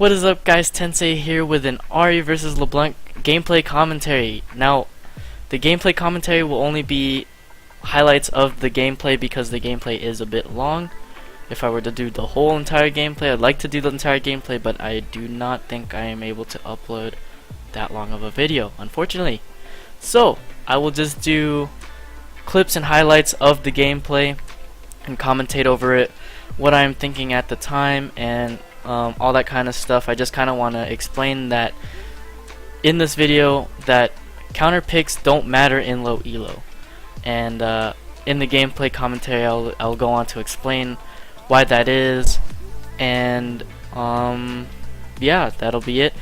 What is up, guys? Tensei here with an Ahri versus Leblanc gameplay commentary. Now, the gameplay commentary will only be highlights of the gameplay because the gameplay is a bit long. If I were to do the whole entire gameplay, I'd like to do the entire gameplay, but I do not think I am able to upload that long of a video, unfortunately. So, I will just do clips and highlights of the gameplay and commentate over it, what I'm thinking at the time, and all that kind of stuff. I just kind of want to explain that in this video that counter picks don't matter in low elo, and in the gameplay commentary I'll go on to explain why that is, and yeah, that'll be it.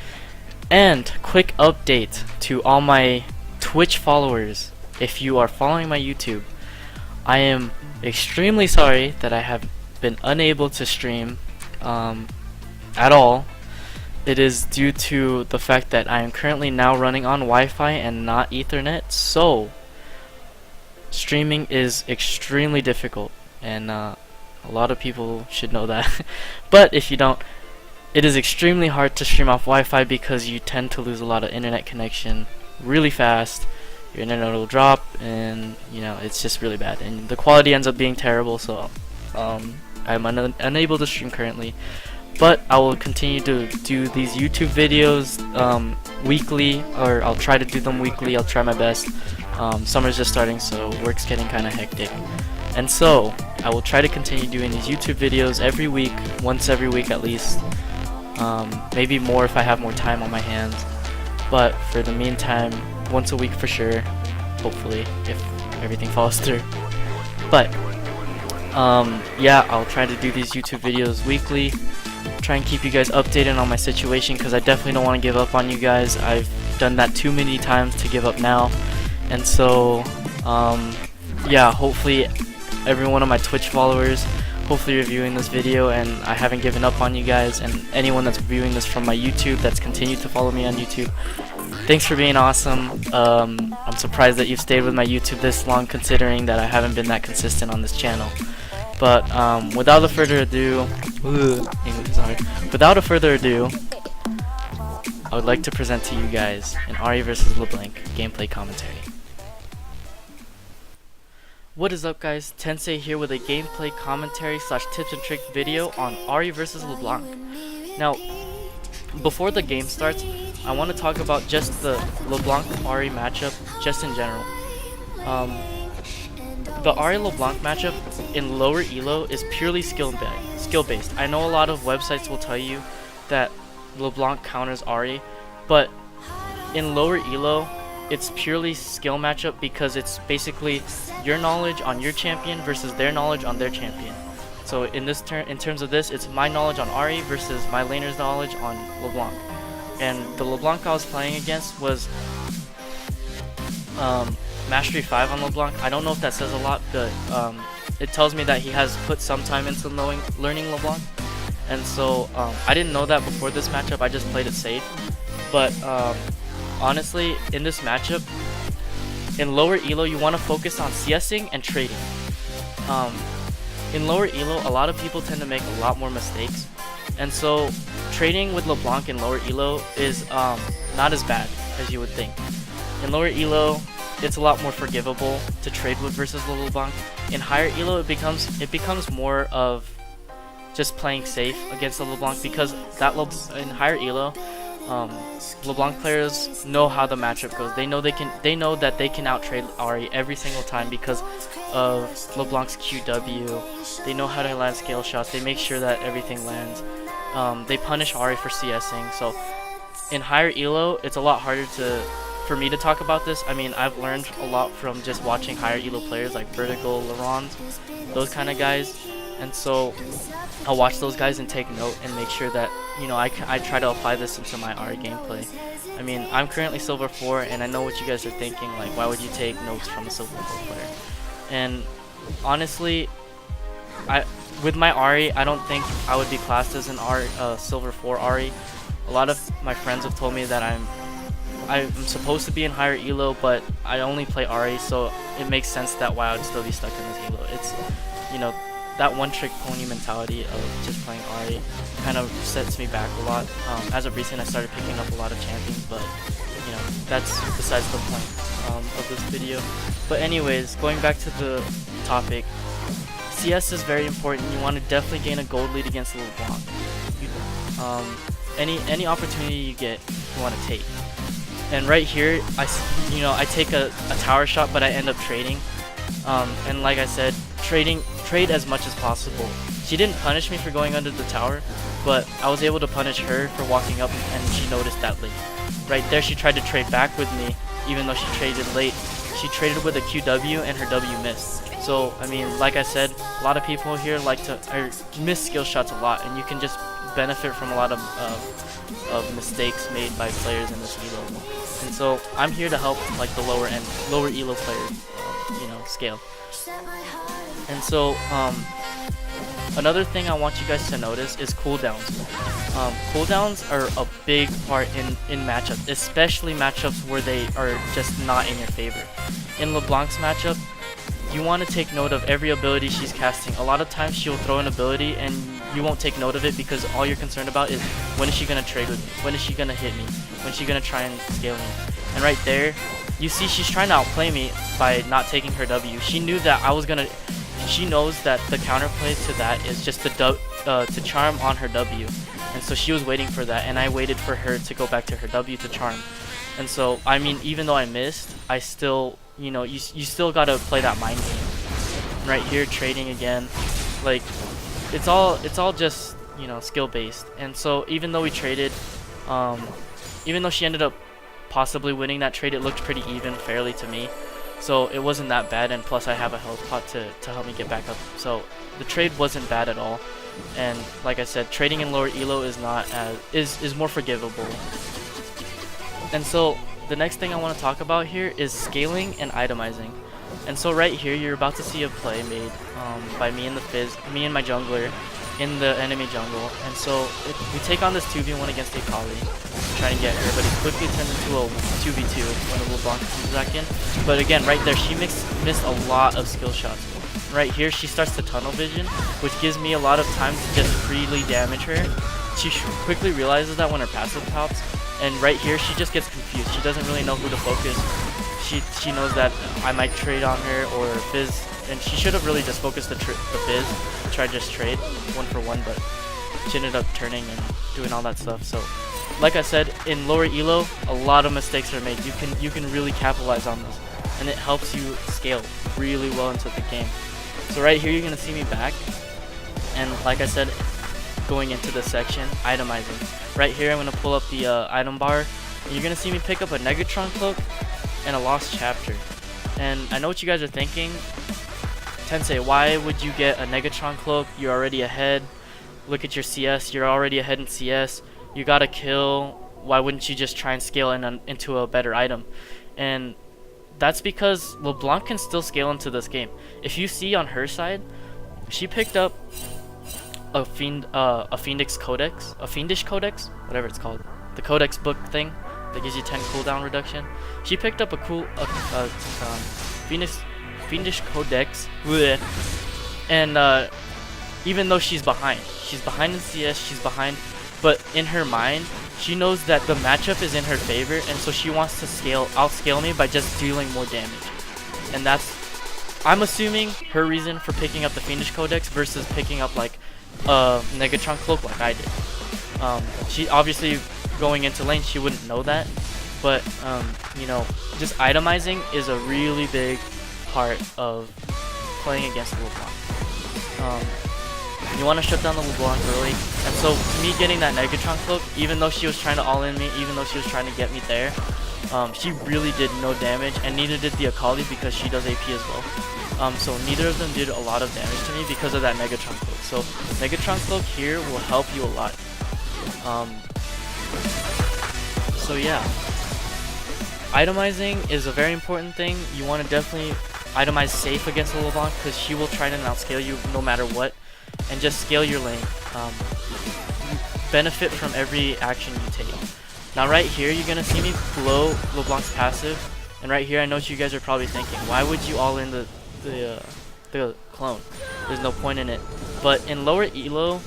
And quick update to all my Twitch followers: if you are following my YouTube, I am extremely sorry that I have been unable to stream at all. It is due to the fact that I am currently now running on Wi-Fi and not Ethernet, so streaming is extremely difficult, and a lot of people should know that. But if you don't, it is extremely hard to stream off Wi-Fi because you tend to lose a lot of internet connection really fast. Your internet will drop, and you know, it's just really bad, and the quality ends up being terrible. So I'm unable to stream currently, but I will continue to do these YouTube videos weekly, or I'll try to do them weekly. I'll try my best. Summer's just starting, so work's getting kind of hectic, and so I will try to continue doing these YouTube videos every week, once every week at least, maybe more if I have more time on my hands, but for the meantime, once a week for sure, hopefully, if everything falls through. But yeah, I'll try to do these YouTube videos weekly, try and keep you guys updated on my situation, because I definitely don't want to give up on you guys. I've done that too many times to give up now, and so yeah, hopefully every one of my Twitch followers, hopefully you're viewing this video and I haven't given up on you guys, and anyone that's viewing this from my YouTube that's continued to follow me on YouTube, thanks for being awesome. I'm surprised that you've stayed with my YouTube this long, considering that I haven't been that consistent on this channel. But without further ado, English is hard. Without a further ado, I would like to present to you guys an Ahri vs Leblanc gameplay commentary. What is up, guys? Tensei here with a gameplay commentary slash tips and tricks video on Ahri vs Leblanc. Now, before the game starts, I want to talk about just the Leblanc Ahri matchup, just in general. The Ahri LeBlanc matchup in lower elo is purely skill based. I know a lot of websites will tell you that LeBlanc counters Ahri, but in lower elo, it's purely skill matchup because it's basically your knowledge on your champion versus their knowledge on their champion. So in terms of this, it's my knowledge on Ahri versus my laner's knowledge on LeBlanc. And the LeBlanc I was playing against was Mastery 5 on LeBlanc. I don't know if that says a lot, but it tells me that he has put some time into learning LeBlanc. And so I didn't know that before this matchup. I just played it safe. But honestly, in this matchup, in lower elo, you want to focus on CSing and trading. In lower elo, a lot of people tend to make a lot more mistakes, and so trading with LeBlanc in lower elo is not as bad as you would think. In lower elo, it's a lot more forgivable to trade with versus LeBlanc. In higher elo, it becomes more of just playing safe against the LeBlanc, because in higher elo, LeBlanc players know how the matchup goes. They know that they can out-trade Ahri every single time because of LeBlanc's QW. They know how to land scale shots. They make sure that everything lands. They punish Ahri for CSing. So in higher elo, it's a lot harder for me to talk about this. I mean, I've learned a lot from just watching higher elo players like Vertical, Laurent, those kind of guys. And so I'll watch those guys and take note and make sure that, you know, I try to apply this into my Ahri gameplay. I mean, I'm currently Silver 4, and I know what you guys are thinking, like, why would you take notes from a Silver 4 player? And honestly, with my Ahri, I don't think I would be classed as an Silver 4 Ahri. A lot of my friends have told me that I'm supposed to be in higher elo, but I only play Ahri, so it makes sense that why I would still be stuck in this elo. It's, you know, that one trick pony mentality of just playing Ahri kind of sets me back a lot. As of recent, I started picking up a lot of champions, but you know, that's besides the point of this video. But anyways, going back to the topic, CS is very important. You want to definitely gain a gold lead against Leblanc. Any opportunity you get, you want to take. And right here, I take a tower shot, but I end up trading. And like I said, trade as much as possible. She didn't punish me for going under the tower, but I was able to punish her for walking up, and she noticed that late. Right there, she tried to trade back with me, even though she traded late. She traded with a QW, and her W missed. So, I mean, like I said, a lot of people here miss skill shots a lot, and you can just benefit from a lot of mistakes made by players in this elo. And so, I'm here to help like the lower elo players, scale. And so, another thing I want you guys to notice is cooldowns. Cooldowns are a big part in matchups, especially matchups where they are just not in your favor. In LeBlanc's matchup, you want to take note of every ability she's casting. A lot of times she'll throw an ability and you won't take note of it because all you're concerned about is when is she going to trade with me? When is she going to hit me? When is she going to try and scale me? And right there, you see she's trying to outplay me by not taking her W. She knew that she knows that the counterplay to that is just to charm on her W. And so she was waiting for that, and I waited for her to go back to her W to charm. And so, I mean, even though I missed, I still, you still gotta play that mind game. Right here, trading again, like, it's all just, skill based. And so, even though we traded, even though she ended up possibly winning that trade, it looked pretty even, fairly to me. So it wasn't that bad, and plus I have a health pot to help me get back up. So the trade wasn't bad at all. And like I said, trading in lower elo is more forgivable. And so the next thing I want to talk about here is scaling and itemizing. And so right here, you're about to see a play made by me and my jungler in the enemy jungle. And so we take on this 2v1 against Akali, trying to get her, but it quickly turns into a 2v2 when the Leblanc comes back in. But again, right there, she missed a lot of skill shots. Right here, she starts to tunnel vision, which gives me a lot of time to just freely damage her. She quickly realizes that when her passive pops, and right here, she just gets confused. She doesn't really know who to focus. She knows that I might trade on her or Fizz, and she should have really just focused the Fizz, try to just trade 1-for-1, but she ended up turning and doing all that stuff. So, like I said, in lower elo, a lot of mistakes are made. You can really capitalize on this, and it helps you scale really well into the game. So right here, you're gonna see me back, and like I said, going into this section, itemizing. Right here, I'm gonna pull up the item bar, and you're gonna see me pick up a Negatron cloak and a Lost Chapter. And I know what you guys are thinking. Tensei, why would you get a Negatron cloak? You're already ahead. Look at your CS. You're already ahead in CS. You got a kill. Why wouldn't you just try and scale into a better item? And that's because Leblanc can still scale into this game. If you see on her side, she picked up a Fiendish Codex, whatever it's called, the Codex book thing that gives you 10 cooldown reduction. She picked up a Fiendish Codex, and even though she's behind in CS, she's behind, but in her mind, she knows that the matchup is in her favor, and so she wants to outscale me by just dealing more damage. And I'm assuming her reason for picking up the Fiendish Codex versus picking up like a Negatron cloak like I did. She obviously, going into lane, she wouldn't know that, but just itemizing is a really big part of playing against LeBlanc. You want to shut down the LeBlanc early, and so me getting that Negatron cloak, even though she was trying to all in me, even though she was trying to get me there, she really did no damage, and neither did the Akali because she does AP as well. So neither of them did a lot of damage to me because of that Negatron cloak. So Negatron cloak here will help you a lot. So yeah, itemizing is a very important thing. You want to definitely itemize safe against the LeBlanc because she will try to outscale you no matter what, and just scale your lane. Benefit from every action you take. Now right here, you're gonna see me blow LeBlanc's passive, and right here, I know what you guys are probably thinking, why would you all in the the clone. There's no point in it. But in lower elo,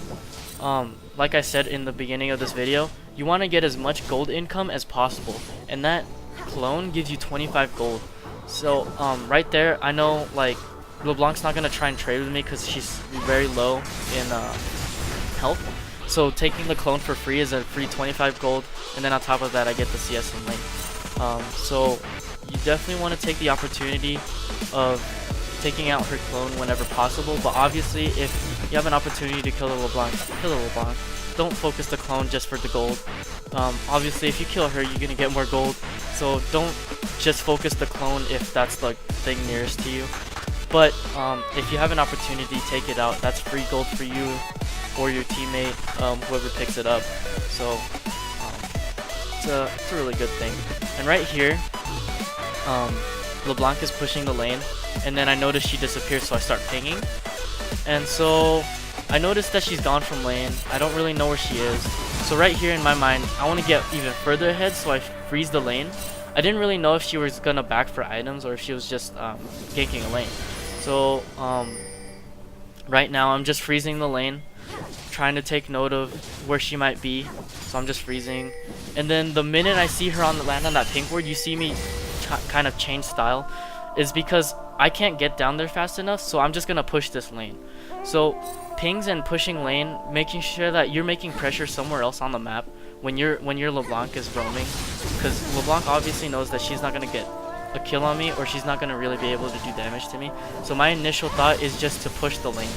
like I said in the beginning of this video, you want to get as much gold income as possible, and that clone gives you 25 gold. So right there, I know like Leblanc's not gonna try and trade with me because she's very low in health. So taking the clone for free is a free 25 gold, and then on top of that I get the CS in lane. So you definitely want to take the opportunity of taking out her clone whenever possible, but obviously if you have an opportunity to kill the Leblanc, kill the Leblanc. Don't focus the clone just for the gold. Obviously if you kill her you're gonna get more gold, so don't just focus the clone if that's the thing nearest to you. But if you have an opportunity, take it out. That's free gold for you or your teammate, whoever picks it up. So it's a really good thing. And right here, Leblanc is pushing the lane, and then I notice she disappears, so I start pinging. And so I noticed that she's gone from lane. I don't really know where she is. So right here in my mind, I want to get even further ahead, so I freeze the lane. I didn't really know if she was gonna back for items or if she was just ganking a lane. So right now I'm just freezing the lane, trying to take note of where she might be. So I'm just freezing, and then the minute I see her on the land on that pink ward, you see me kind of change style, is because I can't get down there fast enough. So I'm just gonna push this lane. So pings and pushing lane, making sure that you're making pressure somewhere else on the map when your Leblanc is roaming, because Leblanc obviously knows that she's not gonna get a kill on me, or she's not gonna really be able to do damage to me. So my initial thought is just to push the lane,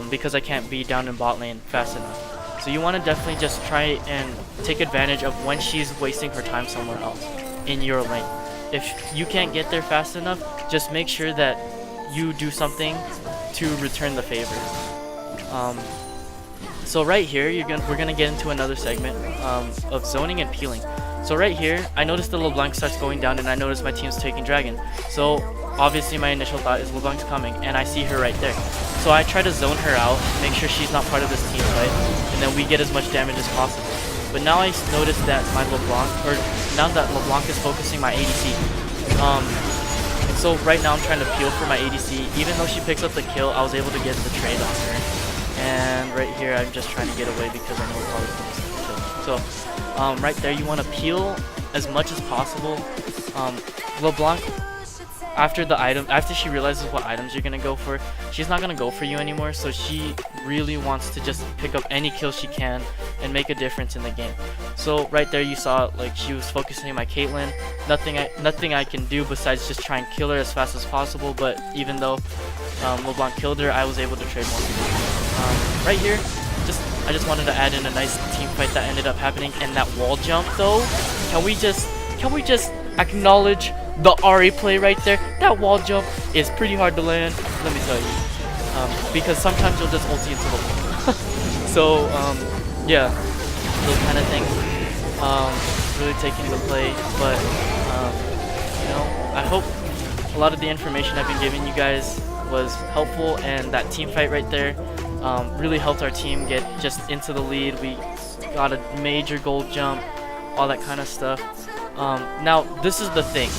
because I can't be down in bot lane fast enough. So you want to definitely just try and take advantage of when she's wasting her time somewhere else in your lane. If you can't get there fast enough, just make sure that you do something to return the favor. So right here, we're gonna get into another segment of zoning and peeling. So right here, I noticed the Leblanc starts going down, and I noticed my team's taking dragon. So obviously my initial thought is Leblanc's coming, and I see her right there. So I try to zone her out, make sure she's not part of this team fight, and then we get as much damage as possible. But now I noticed that my Leblanc, or now that Leblanc is focusing my ADC. And so right now I'm trying to peel for my ADC. Even though she picks up the kill, I was able to get the trade on her. And right here I'm just trying to get away because I know it's probably going to kill me. So right there, you want to peel as much as possible. Leblanc, after she realizes what items you're gonna go for, she's not gonna go for you anymore. So she really wants to just pick up any kill she can and make a difference in the game. So right there, you saw like she was focusing on my Caitlyn. Nothing I can do besides just try and kill her as fast as possible. But even though Leblanc killed her, I was able to trade more people. Right here, I just wanted to add in a nice team fight that ended up happening. And that wall jump though, can we just acknowledge the Ahri play right there? That wall jump is pretty hard to land, let me tell you, because sometimes you'll just ulti into the wall. So yeah, those kind of things really taking the play. But you know, I hope a lot of the information I've been giving you guys was helpful, and that team fight right there really helped our team get just into the lead. We got a major gold jump, all that kind of stuff. Now this is the thing,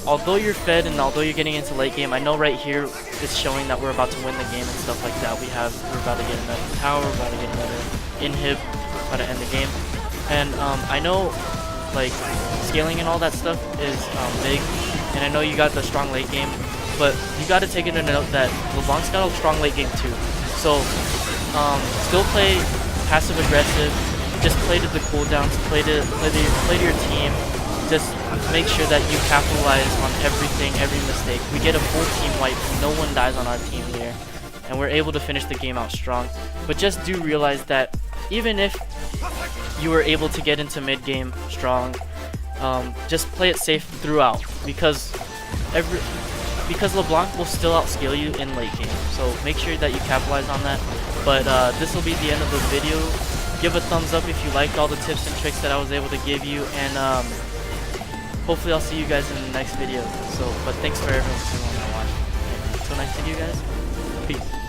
although you're fed and although you're getting into late game, I know right here it's showing that we're about to win the game and stuff like that. We're about to get another tower, we're about to get another inhib, about to end the game. And I know like scaling and all that stuff is big, and I know you got the strong late game, but you got to take into note that Leblanc's got a strong late game too. So still play passive aggressive, just play to the cooldowns, play to your team. Just make sure that you capitalize on everything, every mistake. We get a full team wipe, no one dies on our team here, and we're able to finish the game out strong. But just do realize that even if you were able to get into mid game strong, just play it safe throughout, because Leblanc will still outscale you in late game. So make sure that you capitalize on that. But this will be the end of the video. Give a thumbs up if you liked all the tips and tricks that I was able to give you, and hopefully I'll see you guys in the next video. But thanks for everyone watching. Until next video, guys. Peace.